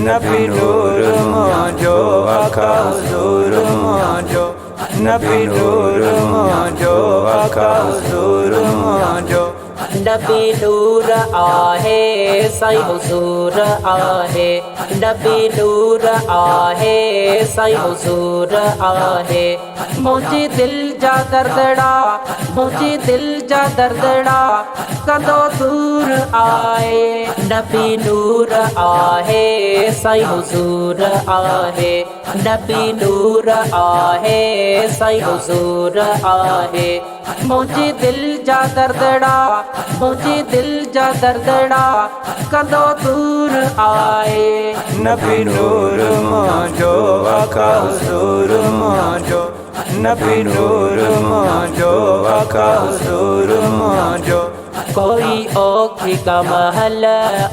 नबी नूर मुंहिंजो आका हुज़ूर मुंहिंजो नबी नूर मुंहिंजो आका हुज़ूर मुंहिंजो नबी नूर आहे साईं हुज़ूर आहे नबी नूर आहे साईं हुज़ूर आहे मुंहिंजी दिलि जा दर्दड़ा मुंहिंजी दिलि जा दर्दड़ा कंदो दूर आहे नबी नूर आहे साईं हुज़ूर आहे नबी नूर आहे साईं हुज़ूर आहे मुंहिंजी दिलि जा दर्दड़ा मुंहिंजी दिलि जा दर्दड़ा कंदो दूर आहे नबी नूर मुंहिंजो आका हुज़ूर मुंहिंजो नबी नूर मुंहिंजो आका हुज़ूर मुंहिंजो कोई औखी का महल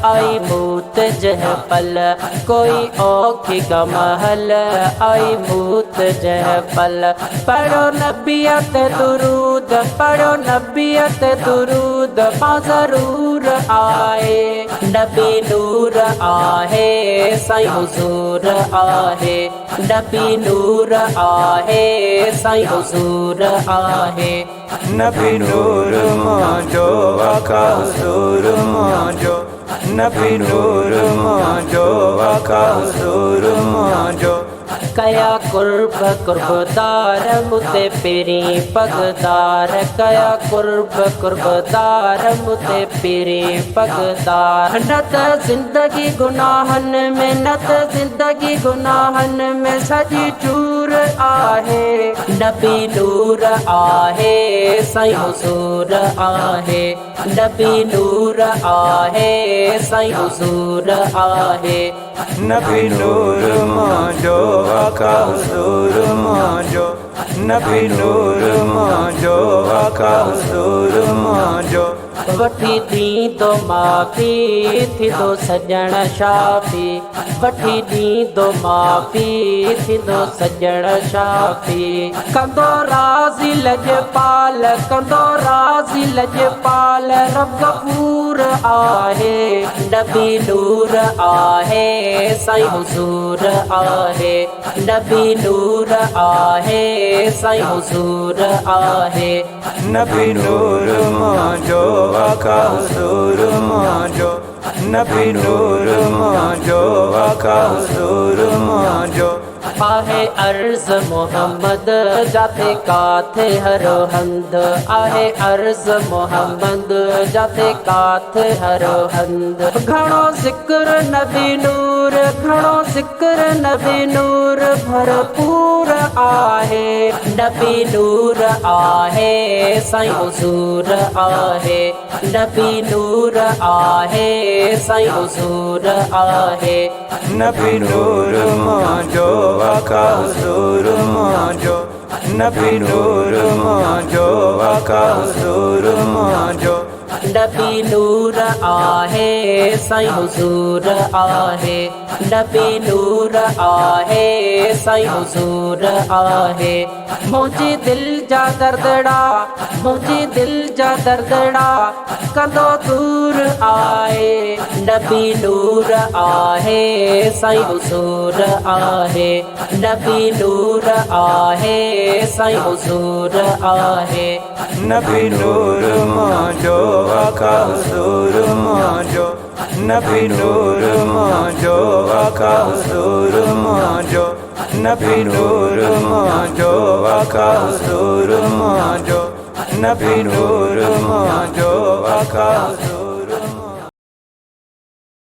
आई मूत जह पल कोई औखी का महल आई मूत जह पल पढ़ो नबियत दुरूद पढ़ो नबियत दुरूद ज़रूर आए नबी नूर आहे साईं हुज़ूर आहे नबी नूर आहे साईं हुज़ूर आहे नबी नूर मुंहिंजो आका हुज़ूर मुंहिंजो नबी नूर मुंहिंजो आका हुज़ूर मुंहिंजो कया कुर्ब कुर्बदार मुते पेरी पगदार कया कुर्ब कुर्बदार मुते पेरी पगदार नत जिंदगी गुनाहन में नत जिंदगी गुनाहन में सजी चूर आहे नबी नूर आहे साईं हुज़ूर आहे नबी नूर आहे साईं हुज़ूर आहे नबी नूर मुंहिंजो आका हुज़ूर मुंहिंजो नबी नूर मुंहिंजो आका हुज़ूर मुंहिंजो वठी ॾींदो माफ़ी थींदो सॼण शाफ़ी वठी ॾींदो माफ़ी थींदो सॼण शाफ़ी कंदो राज़ी लॼपाल कंदो राज़ी लॼपाल रब गफ़ूर आहे नबी नूर आहे साईं हुज़ूर आहे नबी नूर आहे साईं हुज़ूर आहे नबी नूर मुंहिंजो आका हुज़ूर मुंहिंजो नबी नूर मुंहिंजो आका हुज़ूर मुंहिंजो आहे अर्ज़ मोहम्मद जाते काथे हरो हंद आहे अर्ज़ मोहम्मद जाते काथे हरो हंद घणो ज़िक्र नबी नूर घणो ज़िक्र नबी नूर भरपूर आहे नबी नूर आहे साईं हुज़ूर आहे नबी नूर आहे साईं हुज़ूर आहे नबी नूर मुंहिंजो आका हुज़ूर मुंहिंजो नबी नूर मुंहिंजो आका हुज़ूर मुंहिंजो नबी नूर आहे साईं हुज़ूर आहे नबी नूर आहे साईं हुज़ूर आहे मुंहिंजी दिलि जा दर्दड़ा मुंहिंजी दिलि जा दर्दड़ा कंदो दूर आहे नबी नूर आहे साईं हुज़ूर आहे नबी नूर आहे साईं हुज़ूर आहे नबी नूर मुंहिंजो आका हुज़ूर मुंहिंजो नबी नूर मुंहिंजो आका हुज़ूर मुंहिंजो नबी नूर मुंहिंजो आका हुज़ूर मुंहिंजो नबी नूर मुंहिंजो आका हुज़ूर